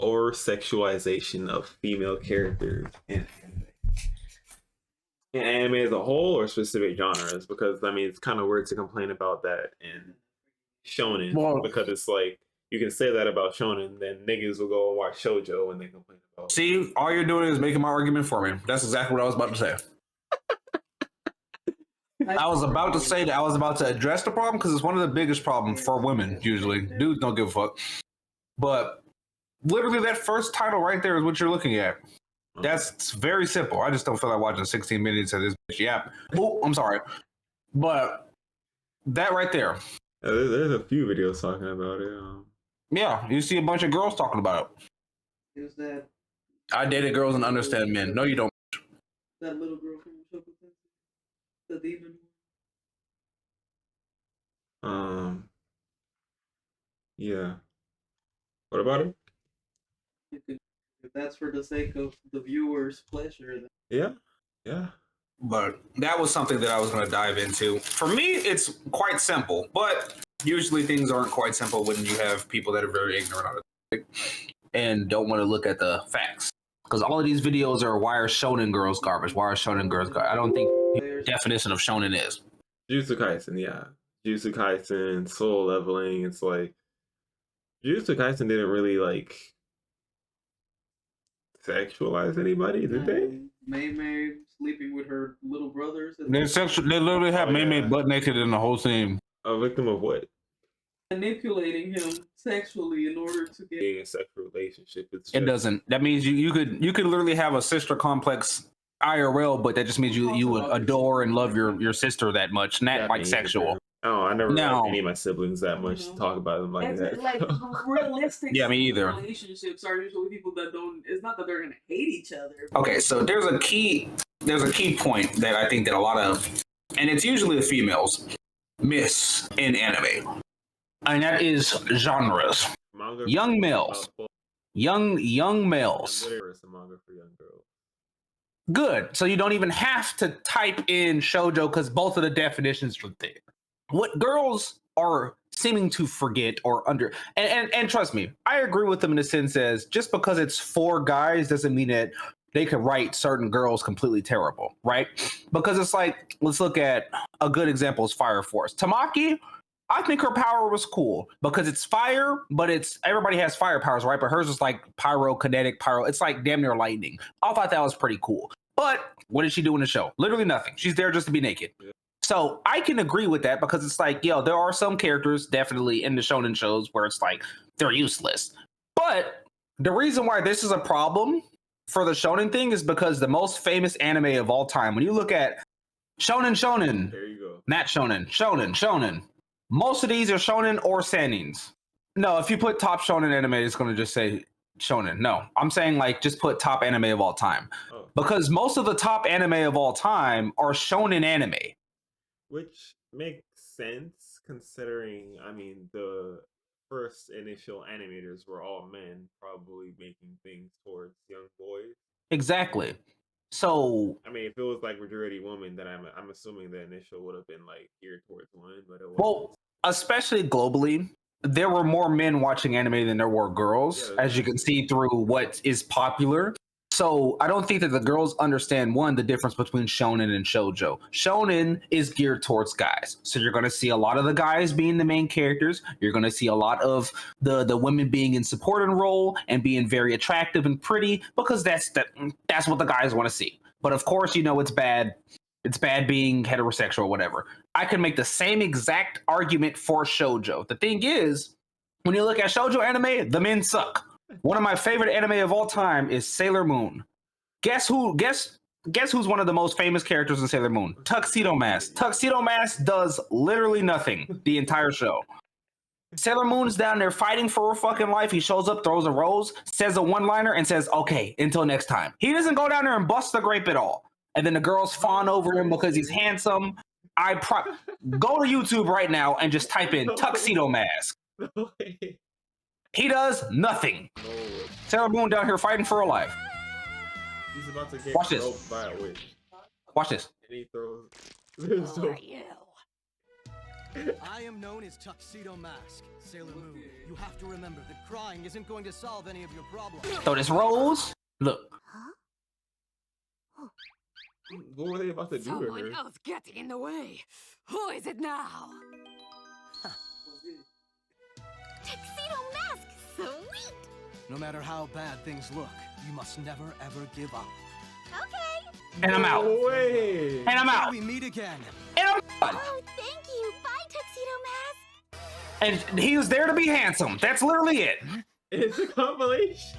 over sexualization of female characters in anime as a whole or specific genres? Because I mean, it's kind of weird to complain about that in shonen, Well, because it's like you can say that about shonen, then niggas will go and watch shojo when they complain about. see, all you're doing is making my argument for me. That's exactly what I was about to say. I was about to say that I was about to address the problem because it's one of the biggest problems for women. Usually, dudes don't give a fuck. But literally, that first title right there is what you're looking at. That's very simple. I just don't feel like watching 16 minutes of this bitch yap. Oh, I'm sorry, but that right there. There's a few videos talking about it. Yeah, you see a bunch of girls talking about it. Is that I dated girls and understand men. No, you don't. that little girl from Mushoku Tensei? The demon? Yeah. What about it? If that's for the sake of the viewer's pleasure, then Yeah. But that was something that I was going to dive into. For me, it's quite simple, but usually things aren't quite simple when you have people that are very ignorant on it and don't want to look at the facts. Because all of these videos are why are shonen girls garbage? Why are shonen girls garbage? I don't think the definition of shonen is. Jujutsu Kaisen, yeah. Jujutsu Kaisen, Soul Leveling. It's like Jujutsu Kaisen didn't really like sexualize anybody, did they? Mei sleeping with her little brothers. They literally have Mei butt naked in the whole scene. A victim of what? Manipulating him sexually in order to get Being a sexual relationship. It doesn't. That means you could literally have a sister complex IRL, but that just means you would adore and love your sister that much, not like sexual. Oh, I never liked any of my siblings that much to talk about them like that. Like realistic. Yeah, me either. Relationships are usually people that don't. It's not that they're gonna hate each other. Okay, so there's a key point that I think that a lot of, and it's usually the females, miss in anime, and that is genres. Manga young males, young males. Manga for young girls. Good. So you don't even have to type in shoujo because both of the definitions are there. What girls are seeming to forget or under, and trust me, I agree with them in the sense as just because it's for guys doesn't mean that they could write certain girls completely terrible, right? Because it's like, let's look at a good example is Fire Force. Tamaki, I think her power was cool because it's fire, but it's everybody has fire powers, right? But hers is like pyrokinetic, pyro. It's like damn near lightning. I thought that was pretty cool. But what did she do in the show? Literally nothing. She's there just to be naked. Yeah. So I can agree with that because it's like, yo, there are some characters definitely in the shonen shows where it's like they're useless. But the reason why this is a problem for the shonen thing is because the most famous anime of all time, when you look at shonen, there you go. Not shonen. Most of these are shonen or seinens. No, if you put top shonen anime, it's going to just say shonen. No, I'm saying like just put top anime of all time. Oh. Because most of the top anime of all time are shonen anime. Which makes sense considering, I mean, the first initial animators were all men, probably making things towards young boys. Exactly. So I mean, if it was like majority woman, then I'm assuming the initial would have been like geared towards one, but it wasn't. Well, especially globally, there were more men watching anime than there were girls, as you can see through what is popular. So I don't think that the girls understand, one, the difference between shonen and shoujo. Shonen is geared towards guys. So you're going to see a lot of the guys being the main characters. You're going to see a lot of the women being in supporting role and being very attractive and pretty because that's what the guys want to see. But of course, you know, it's bad. It's bad being heterosexual or whatever. I can make the same exact argument for shoujo. The thing is, when you look at shoujo anime, the men suck. One of my favorite anime of all time is Sailor Moon. Guess who's one of the most famous characters in Sailor Moon? Tuxedo Mask. Tuxedo Mask does literally nothing the entire show. Sailor Moon's down there fighting for her fucking life. He shows up, throws a rose, says a one-liner, and says, okay, until next time. He doesn't go down there and bust the grape at all. And then the girls fawn over him because he's handsome. Go to YouTube right now and just type in Tuxedo Mask. He does nothing. No. Sailor Moon down here fighting for her life. He's about to get Watch this. roped by a witch. Watch this. And he throws. I am known as Tuxedo Mask. Sailor Moon, you have to remember that crying isn't going to solve any of your problems. So this Rose, look. What were they about to do to Someone her? else getting in the way. Who is it now? Tuxedo Mask! Sweet! No matter how bad things look, you must never ever give up. Okay! And I'm out. No way. And I'm out. Till we meet again. And I'm out. Oh, thank you! Bye, Tuxedo Mask! And he was there to be handsome. That's literally it. It's a compilation.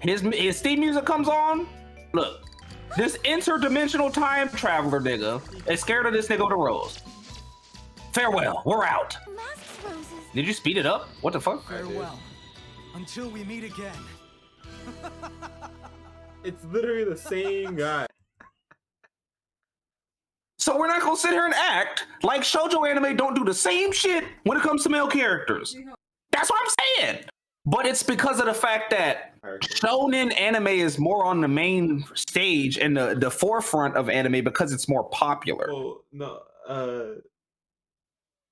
His theme music comes on. Look, this interdimensional time traveler nigga is scared of this nigga with a rose. Farewell, we're out. Mask's roses. Did you speed it up? What the fuck? Farewell. Until we meet again. It's literally the same guy. So we're not gonna sit here and act like shoujo anime don't do the same shit when it comes to male characters. That's what I'm saying. But it's because of the fact that shonen anime is more on the main stage and the forefront of anime because it's more popular. Well, no.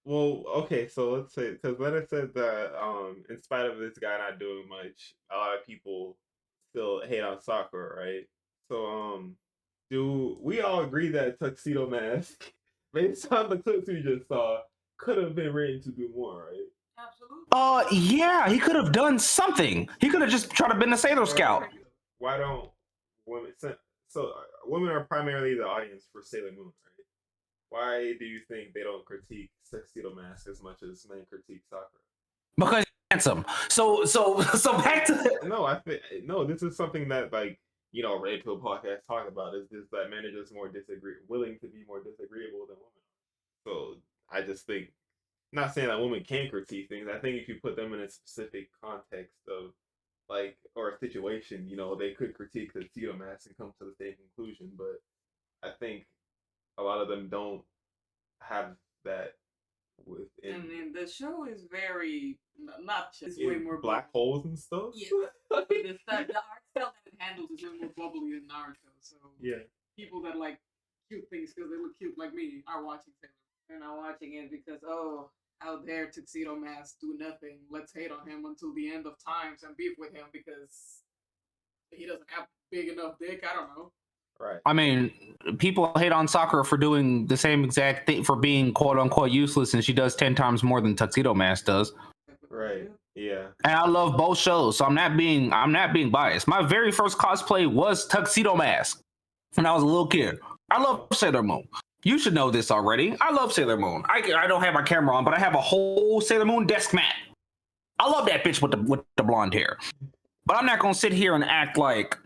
Well, okay. So let's say because Leonard said that in spite of this guy not doing much, a lot of people still hate on Sakura, right? So do we all agree that Tuxedo Mask, based on the clips we just saw, could have been written to do more, right? Yeah, he could have done something. He could have just tried to been a Sailor Scout. Why don't women? So women are primarily the audience for Sailor Moon, right? Why do you think they don't critique Tuxedo Mask as much as men critique Sakura? Because he's handsome. So back to No, I think no. This is something that Red Pill podcast talk about is just that men are just more willing to be more disagreeable than women. So I just think, not saying that women can critique things. I think if you put them in a specific context of or a situation, they could critique the Tuxedo Mask and come to the same conclusion. But I think a lot of them don't have that within. And then the show is very not just way more black holes and stuff. Yeah, but the art style that it handles is way more bubbly than Naruto. So Yeah. people that like cute things because they look cute like me are watching Sailor Moon. They're not watching it because out there Tuxedo Mask do nothing. Let's hate on him until the end of times and beef with him because he doesn't have big enough dick. I don't know. Right. I mean, people hate on Sakura for doing the same exact thing, for being quote unquote useless, and she does 10 times more than Tuxedo Mask does. Right. Yeah. And I love both shows, so I'm not being biased. My very first cosplay was Tuxedo Mask when I was a little kid. I love Sailor Moon. You should know this already. I love Sailor Moon. I don't have my camera on, but I have a whole Sailor Moon desk mat. I love that bitch with the blonde hair. But I'm not gonna sit here and act like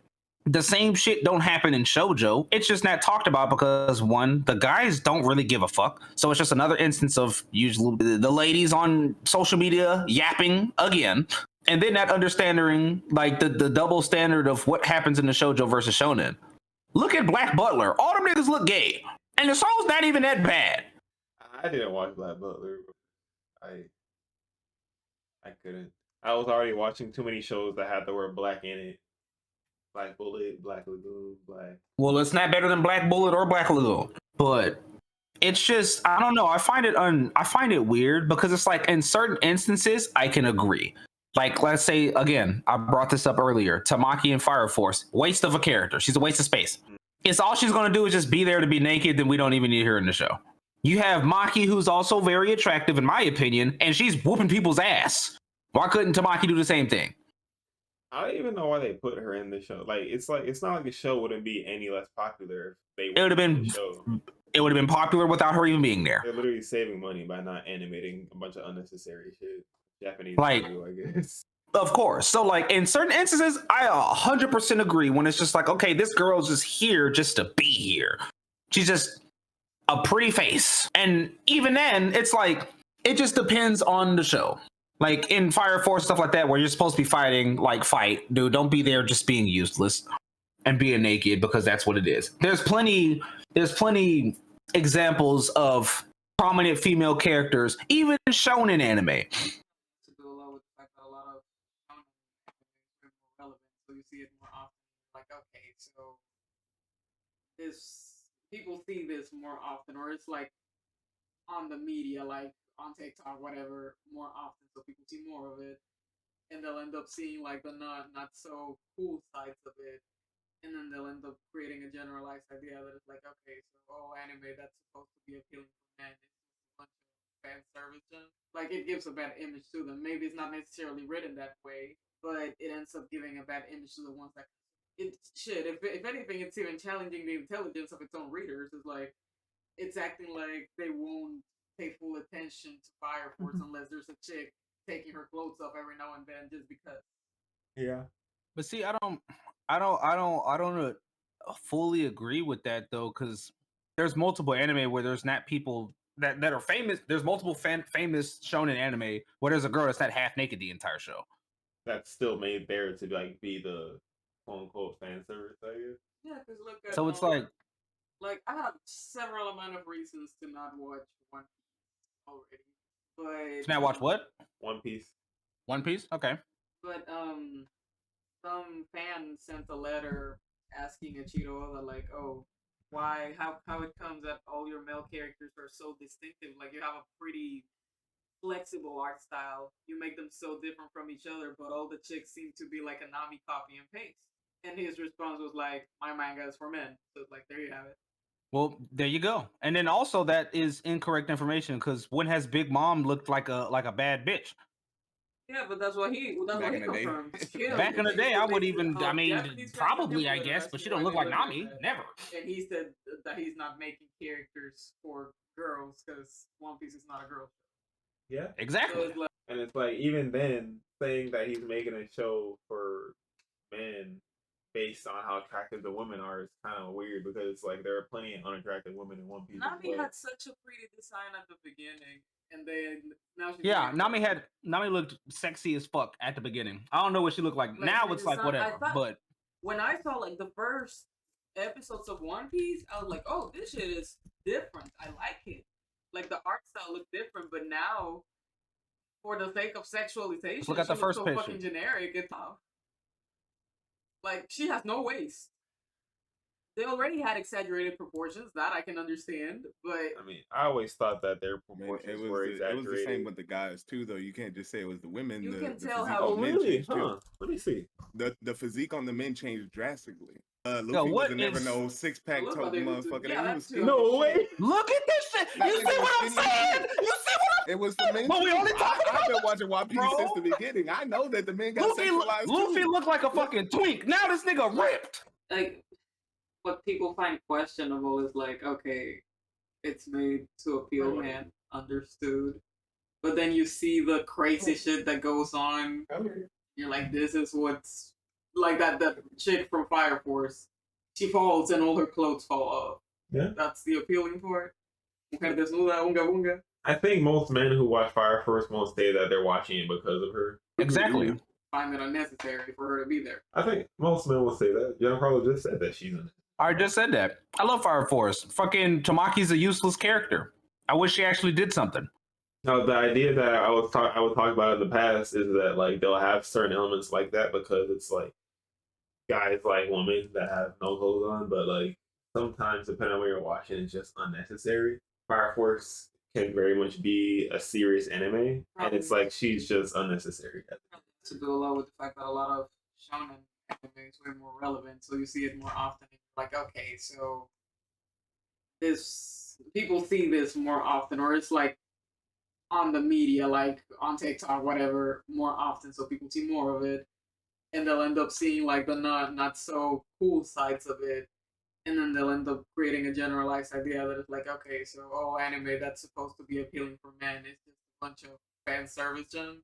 the same shit don't happen in shoujo. It's just not talked about because one, the guys don't really give a fuck. So it's just another instance of usually the ladies on social media yapping again. And then not understanding the double standard of what happens in the shoujo versus shonen. Look at Black Butler. All them niggas look gay. And the show's not even that bad. I didn't watch Black Butler. I couldn't. I was already watching too many shows that had the word black in it. Black Bullet, Black Lagoon, Black. Well, it's not better than Black Bullet or Black Lagoon, but it's just, I don't know. I find it weird because it's like in certain instances I can agree. Like, let's say again, I brought this up earlier. Tamaki in Fire Force, waste of a character. She's a waste of space. It's all she's gonna do is just be there to be naked. Then we don't even need her in the show. You have Maki, who's also very attractive in my opinion, and she's whooping people's ass. Why couldn't Tamaki do the same thing? I don't even know why they put her in the show. It's not like the show wouldn't be any less popular if they. It would have been. It would have been popular without her even being there. They're literally saving money by not animating a bunch of unnecessary shit. Japanese, like, studio, I guess. Of course. So, like in certain instances, I 100% agree. When it's just like, okay, this girl's just here just to be here. She's just a pretty face, and even then, it's like it just depends on the show. Like in Fire Force, stuff like that, where you're supposed to be fighting, fight, dude. Don't be there just being useless and being naked because that's what it is. There's plenty examples of prominent female characters, even shown in anime. To go along with the fact that a lot of are more relevant, so you see it more often. Like, okay, so this people see this more often, or it's like on the media, like on TikTok, whatever, more often, so people see more of it, and they'll end up seeing like the not so cool sides of it, and then they'll end up creating a generalized idea that it's like, okay, so anime that's supposed to be appealing for men is just a bunch of fan service junk. Like it gives a bad image to them. Maybe it's not necessarily written that way, but it ends up giving a bad image to the ones that it should. If anything, it's even challenging the intelligence of its own readers. It's like it's acting like they won't pay full attention to Fire Force unless there's a chick taking her clothes off every now and then just because. Yeah. But see, I don't fully agree with that though, because there's multiple anime where there's not people that are famous. There's multiple famous shonen anime where there's a girl that's not half naked the entire show. That's still made there to like be the quote unquote fan service, I guess. Yeah, because look at So it's like I have several amount of reasons to not watch One Piece already, but to not watch what? One Piece. One Piece? Okay. But some fan sent a letter asking Ichiro Oda like, oh, why how it comes that all your male characters are so distinctive? Like you have a pretty flexible art style. You make them so different from each other, but all the chicks seem to be like a Nami copy and paste. And his response was like, my manga is for men. So it's like, there you have it. Well, there you go. And then also that is incorrect information because when has Big Mom looked like a bad bitch? Yeah, but that's what he confirmed. Yeah, Back in the day, I would even, I mean, Japanese fans probably, I would guess, ask but me she don't why look they like look like Nami. that. Never. And he said that he's not making characters for girls because One Piece is not a girl show. Yeah. So Exactly. it's like, And it's like even then saying that he's making a show for men based on how attractive the women are is kind of weird because it's like there are plenty of unattractive women in One Piece. as Nami well. had such a pretty design at the beginning, and then now she's Yeah, Nami looked sexy as fuck at the beginning. I don't know what she looked like. Like, Now her it's like design- whatever. I thought- But when I saw like the first episodes of One Piece, I was like, oh, this shit is different. I like it. Like the art style looked different, but now, for the sake of sexualization, look at the she looks first so picture. fucking generic. It's tough. Like she has no waist. They already had exaggerated proportions. That I can understand, but I mean, I always thought that their I mean, proportions it were was exaggerated. the same with the guys too, though. You can't just say it was the women. You the, can the tell physique how- on Oh, the men really? changed, too. Huh? Let me see. The physique on the men changed drastically. Luffy Yo, what was never is- no 6-pack Look tote how they look motherfucker. yeah, He that was too. skinny. No way. look at this shit. That You nigga see was what I'm skinny as saying? shit. You see what It was the men. But we too. only talking I've been about watching One Piece bro. since the beginning. I know that the men got Luffy sexualized Luffy too. looked like a fucking twink. Now this nigga ripped. like what people find questionable is like, okay, it's made to appeal, Right. man, understood. But then you see the crazy shit that goes on. You're like, this is what's like that chick from Fire Force. She falls and all her clothes fall off. Yeah. That's the appealing part. Mujer desnuda, unga bunga. I think most men who watch Fire Force won't say that they're watching it because of her. Exactly. Find it unnecessary for her to be there. I think most men will say that. Giancarlo just said that she's in it. I just said that. I love Fire Force. Fucking Tamaki's a useless character. I wish she actually did something. Now, the idea that I was talking about in the past is that like they'll have certain elements like that because it's like guys like women that have no clothes on, but like sometimes depending on where you're watching, it's just unnecessary. Fire Force can very much be a serious anime, and it's like she's just unnecessary. To do a lot with the fact that a lot of shonen anime is way more relevant, so you see it more often. And you're like, okay, so this people see this more often, or it's like on the media, like on TikTok, whatever, more often, so people see more of it, and they'll end up seeing like the not so cool sides of it, and then they'll end up creating a generalized idea that it's like, okay, so anime that's supposed to be appealing for men is just a bunch of fan service junk.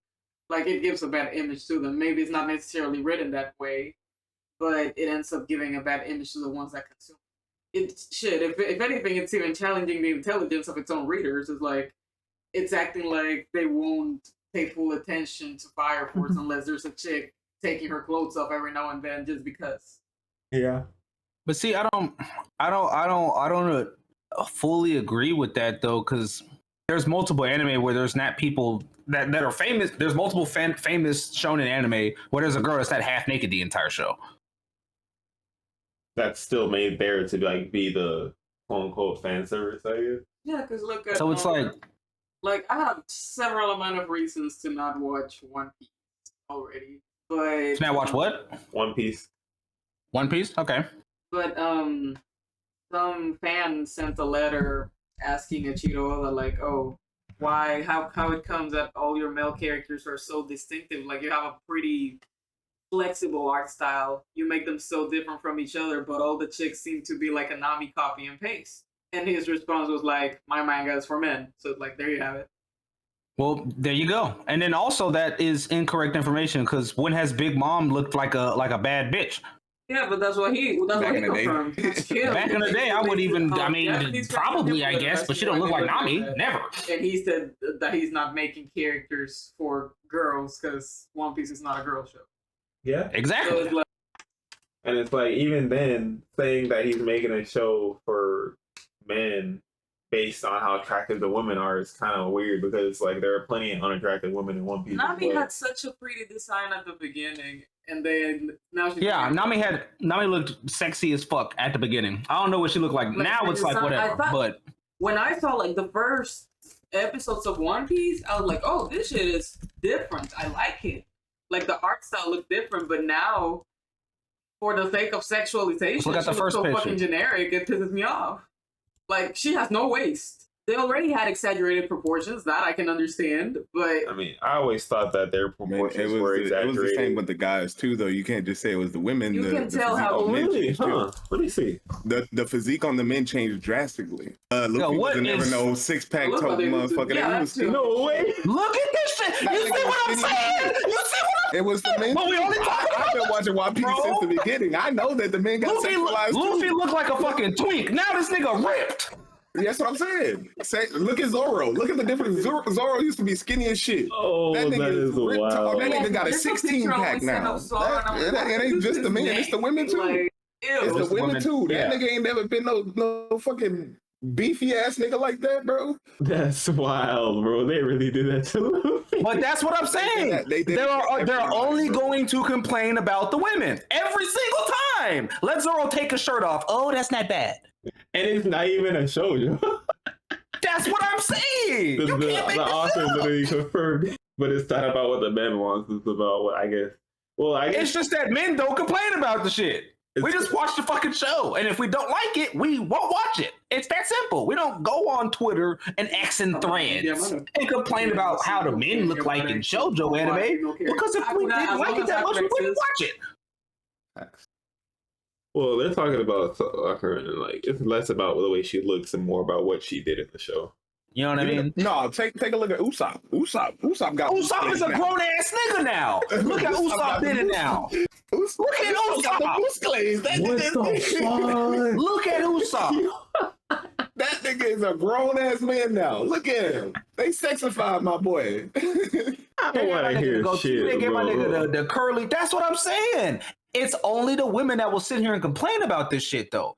Like it gives a bad image to them. Maybe it's not necessarily written that way, but it ends up giving a bad image to the ones that consume it. Should. If anything, it's even challenging the intelligence of its own readers. It's like it's acting like they won't pay full attention to Fire Force unless there's a chick taking her clothes off every now and then just because. Yeah. But see, I don't fully agree with that though, because there's multiple anime where there's not people that are famous. There's multiple famous shonen anime where there's a girl that's not half naked the entire show. That's still made there to like be the quote unquote fan service, I guess. Yeah, because look at So it's like I have several amount of reasons to not watch One Piece already, but now watch what? One Piece. One Piece? Okay. But some fan sent a letter asking Ichiro Oda like, oh, why how it comes that all your male characters are so distinctive? Like you have a pretty flexible art style. You make them so different from each other, but all the chicks seem to be like a Nami copy and paste. And his response was like, my manga is for men. So like there you have it. Well, there you go. And then also that is incorrect information because when has Big Mom looked like a bad bitch? Yeah, but that's what he confirmed. Back in the day, I would even, I mean, probably, I guess, but she don't look like Nami. Never. And he said that he's not making characters for girls because One Piece is not a girl show. Yeah. Exactly. So it's like, And it's like, even then, saying that he's making a show for men based on how attractive the women are is kind of weird because, like, there are plenty of unattractive women in One Piece. Nami had such a pretty design at the beginning, and then now she's Nami looked sexy as fuck at the beginning. I don't know what she looked like. Now it's like whatever. But when I saw like the first episodes of One Piece, I was like, oh, this shit is different. I like it. Like the art style looked different, but now, for the sake of sexualization, look at the first so picture. fucking generic. It pisses me off. Like she has no waist. They already had exaggerated proportions. That I can understand, but I mean, I always thought that their proportions were exaggerated. It was the same with the guys too, though. You can't just say it was the women. You can tell physique how on men Really? changed, too. Huh? Let me see. The physique on the men changed drastically. Luffy what wasn't never is- no six-pack Look tote how they- motherfucker. yeah, He was that too. No way. look at this shit. You see what I'm saying? You see what It was the men. But we only talking I've been watching One Piece bro. since the beginning. I know that the men got Luffy sexualized Luffy too. looked like a fucking twink. Now this nigga ripped. That's what I'm saying. Look at Zoro. Look at the difference. Zoro used to be skinny as shit. Oh, that is ripped wild. tall. That nigga got a There's a picture 16-pack always now. sent of Zoro, and I'm like, It ain't just the men. It's the women too. Like, ew. It's the women too. That Yeah. nigga ain't never been no fucking beefy ass nigga like that, bro. That's wild, bro. They really did that to Luffy. But that's what I'm saying. They did They're everybody, only bro. going to complain about the women every single time. Let Zoro take his shirt off. Oh, that's not bad. And it's not even a shoujo. That's what I'm saying. The, You can't make the this author up. literally confirmed, but it's not about what the men want. It's about what I guess. Well, I guess It's just that men don't complain about the shit. We just watch the fucking show, and if we don't like it, we won't watch it. It's that simple. We don't go on Twitter and X and threads and complain about how the men look like in shoujo anime, because if we didn't like it that much, we wouldn't watch it. Well, they're talking about her, and like it's less about the way she looks and more about what she did in the show. You know what I mean? No, take a look at Usopp. Usopp got. Usopp is a grown ass nigga now. Look at Usopp did it now. Look at Usopp. Look at Usopp. That nigga is a grown ass man now. Look at him. They sexified my boy. I don't want to hear shit, They give my bro. nigga the curly. That's what I'm saying. It's only the women that will sit here and complain about this shit, though.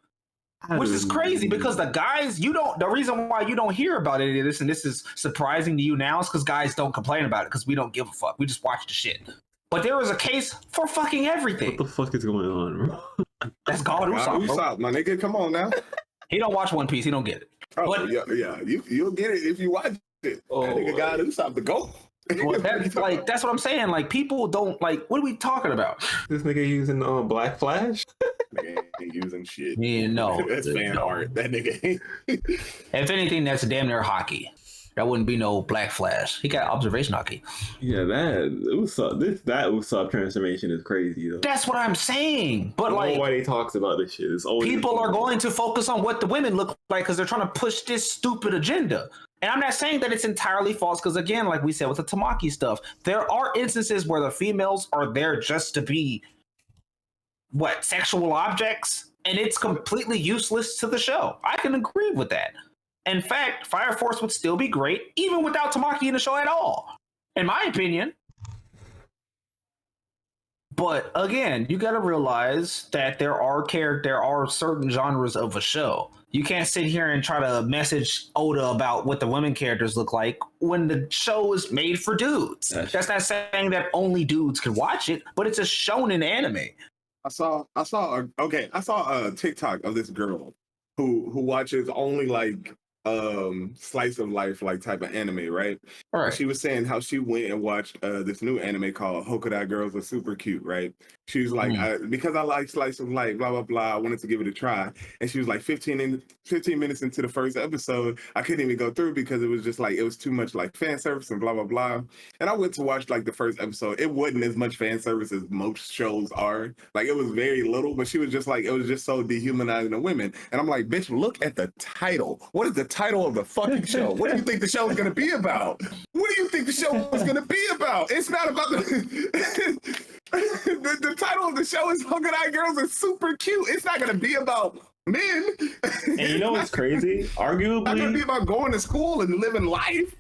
Which is crazy because the guys, the reason why you don't hear about any of this, and this is surprising to you now, is because guys don't complain about it because we don't give a fuck. We just watch the shit. But there is a case for fucking everything. What the fuck is going on, bro? That's called Usopp, bro. Usopp, my nigga, come on now. He don't watch One Piece. He don't get it. Oh, But- yeah. You'll get it if you watch it. Oh, That nigga got Usopp the GOAT. Well, that's what I'm saying. Like, people don't like. What are we talking about? This nigga using Black Flash? Nigga ain't using shit. Yeah, no. That's fan art. That nigga ain't. If anything, that's damn near hockey. That wouldn't be no Black Flash. He got observation hockey. Yeah, that Usopp transformation is crazy though. That's what I'm saying. But like, Nobody talks about this shit. It's always people are going to focus on what the women look like because they're trying to push this stupid agenda. And I'm not saying that it's entirely false because, again, like we said with the Tamaki stuff, there are instances where the females are there just to be sexual objects, and it's completely useless to the show. I can agree with that. In fact, Fire Force would still be great even without Tamaki in the show at all, in my opinion. But again, you got to realize that there are certain genres of a show. You can't sit here and try to message Oda about what the women characters look like when the show is made for dudes. That's not saying that only dudes can watch it, but it's a shonen anime. I saw a TikTok of this girl. who watches only like slice of life like type of anime, right? All And right. she was saying how she went and watched this new anime called Hokuda Girls Are Super Cute, right? She was like, because I like slice of life, blah blah blah. I wanted to give it a try, and she was like, 15 minutes into the first episode, I couldn't even go through because it was just like it was too much like fan service and blah blah blah. And I went to watch like the first episode. It wasn't as much fan service as most shows are. Like it was very little, but she was just like, it was just so dehumanizing to women. And I'm like, bitch, look at the title. What is the title of the fucking show? What do you think the show is gonna be about? What do you think the show is gonna be about? It's not about the title of the show is Hokuda Girls Are Super Cute. It's not gonna be about men. And you know what's crazy? It's not gonna Arguably, be about going to school and living life.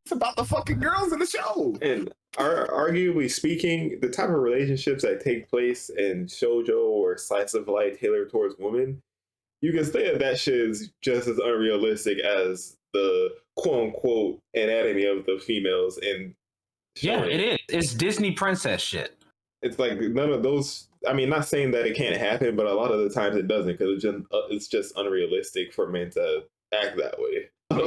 It's about the fucking girls in the show. and arguably speaking, the type of relationships that take place in shoujo or slice of life tailored towards women, you can say that shit is just as unrealistic as the quote unquote anatomy of the females in. Yeah, shonen. it is. It's Disney princess shit. It's like none of those. I mean, not saying that it can't happen, but a lot of the times it doesn't because it's just unrealistic for men to act that way. I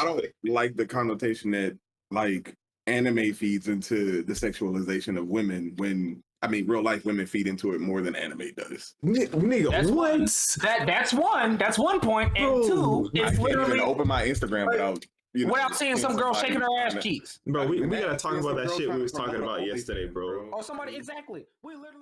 don't like the connotation that like anime feeds into the sexualization of women when I mean real life women feed into it more than anime does. Nigga, That's what? That's one. That's one point. And two, I it's can't even literally open my Instagram without without seeing some girl shaking her ass cheeks. cheeks. Bro, we And gotta that- talk about that girl shit we trying was to talking promote about all these yesterday, things, bro. Or somebody exactly. We literally